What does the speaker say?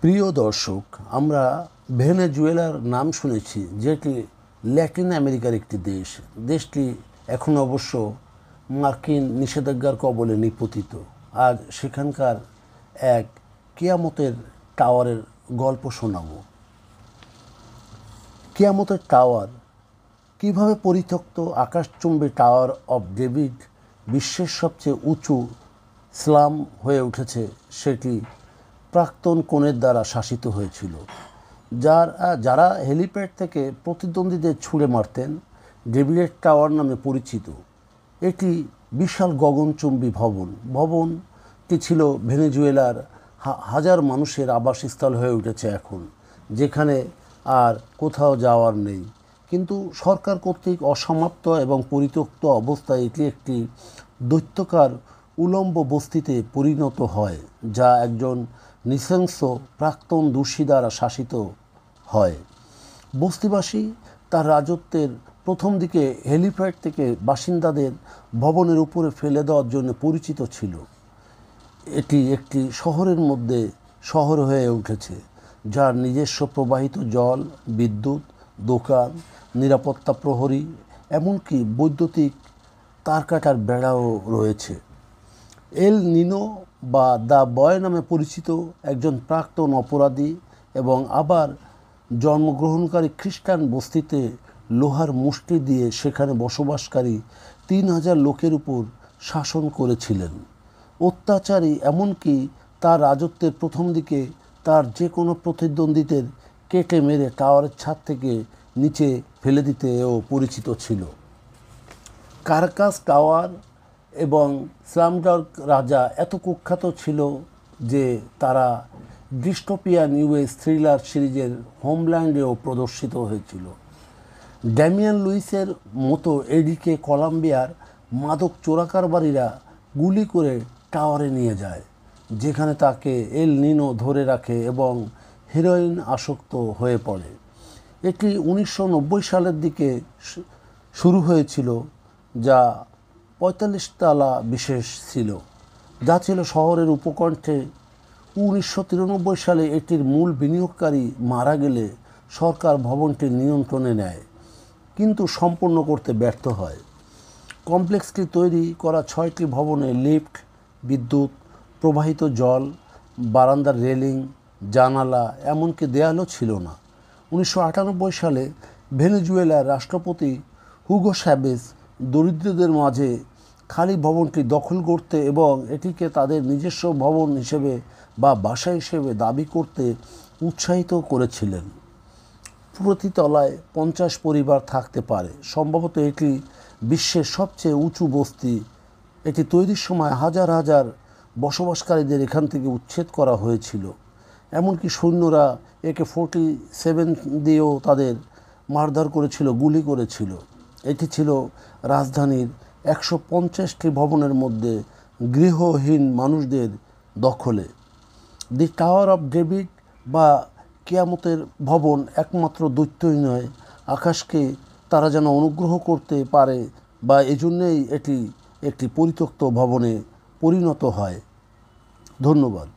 প্রিয় দর্শক, আমরা ভেনেজুয়েলার নাম শুনেছি, যেটি ল্যাটিন আমেরিকার একটি দেশ। দেশটি এখন অবশ্য মার্কিন নিষেধাজ্ঞার কবলে নিপতিত। আজ সেখানকার এক কিয়ামতের টাওয়ারের গল্প শোনাব। কিয়ামতের টাওয়ার কীভাবে পরিত্যক্ত আকাশচুম্বী টাওয়ার অফ ডেভিড বিশ্বের সবচেয়ে উঁচু স্লাম হয়ে উঠেছে, সেটি প্রাক্তন কোণের দ্বারা শাসিত হয়েছিল, যারা হেলিপ্যাড থেকে প্রতিদ্বন্দ্বীদের ছুঁড়ে মারতেন। ডেভিডের টাওয়ার নামে পরিচিত এটি বিশাল গগনচুম্বী ভবনটি ছিল ভেনেজুয়েলার হাজার মানুষের আবাসস্থল হয়ে উঠেছে এখন, যেখানে আর কোথাও যাওয়ার নেই। কিন্তু সরকার কর্তৃক অসমাপ্ত এবং পরিত্যক্ত অবস্থায় এটি একটি দৈত্যকার উলম্ব বস্তিতে পরিণত হয়, যা একজন নৃশংস প্রাক্তন দোষী দ্বারা শাসিত হয়। বস্তিবাসী তার রাজত্বের প্রথম দিকে হেলিপ্যাড থেকে বাসিন্দাদের ভবনের উপরে ফেলে দেওয়ার জন্য পরিচিত ছিল। এটি একটি শহরের মধ্যে শহর হয়ে উঠেছে, যার নিজস্ব প্রবাহিত জল, বিদ্যুৎ, দোকান, নিরাপত্তা প্রহরী, এমনকি বৈদ্যুতিক তারকাটার বেড়াও রয়েছে। এল নিনো বা দ্য বয় নামে পরিচিত একজন প্রাক্তন অপরাধী এবং আবার জন্মগ্রহণকারী খ্রিস্টান বস্তিতে লোহার মুষ্টি দিয়ে সেখানে বসবাসকারী ৩,০০০ লোকের উপর শাসন করেছিলেন। অত্যাচারী, এমনকি তার রাজত্বের প্রথম দিকে তার যে কোনো প্রতিদ্বন্দ্বীদের কেটে মেরে টাওয়ারের ছাদ থেকে নিচে ফেলে দিতেও পরিচিত ছিল। কারাকাস টাওয়ার এবং স্লামডগ রাজা এত কুখ্যাত ছিল যে তারা ডিস্টোপিয়ান ইউএস থ্রিলার সিরিজের হোমল্যান্ডেও প্রদর্শিত হয়েছিল। ড্যামিয়ান লুইসের মতো এডিকে কলম্বিয়ার মাদক চোরাকারবারীরা গুলি করে টাওয়ারে নিয়ে যায়, যেখানে তাকে এল নিনো ধরে রাখে এবং হেরোইন আসক্ত হয়ে পড়ে। এটি 1990 সালের দিকে শুরু হয়েছিল, যা 45 তলা বিশেষ ছিল, যা ছিল শহরের উপকণ্ঠে। 1993 সালে এটির মূল বিনিয়োগকারী মারা গেলে সরকার ভবনটির নিয়ন্ত্রণে নেয়, কিন্তু সম্পূর্ণ করতে ব্যর্থ হয়। কমপ্লেক্সটি তৈরি করা 6টি ভবনে লিফট, বিদ্যুৎ, প্রবাহিত জল, বারান্দার রেলিং, জানালা, এমনকি দেয়ালও ছিল না। 1998 সালে ভেনেজুয়েলার রাষ্ট্রপতি হুগো চ্যাভেজ দরিদ্রদের মাঝে খালি ভবনটি দখল করতে এবং এটিকে তাদের নিজস্ব ভবন হিসেবে বা বাসা হিসেবে দাবি করতে উৎসাহিত করেছিলেন। প্রতি তলায় 50 পরিবার থাকতে পারে। সম্ভবত এটি বিশ্বের সবচেয়ে উঁচু বস্তি। এটি তৈরির সময় হাজার হাজার বসবাসকারীদের এখান থেকে উচ্ছেদ করা হয়েছিল, এমনকি সৈন্যরা AK-47 দিয়েও তাদের মারধর করেছিল, গুলি করেছিল। এটি ছিল রাজধানীর 150টি ভবনের মধ্যে গৃহহীন মানুষদের দখলে। দি টাওয়ার অফ ডেভিড বা কিয়ামতের ভবন একমাত্র দৈত্যই নয়, আকাশকে তারা যেন অনুগ্রহ করতে পারে, বা এজন্যই এটি একটি পরিত্যক্ত ভবনে পরিণত হয়। ধন্যবাদ।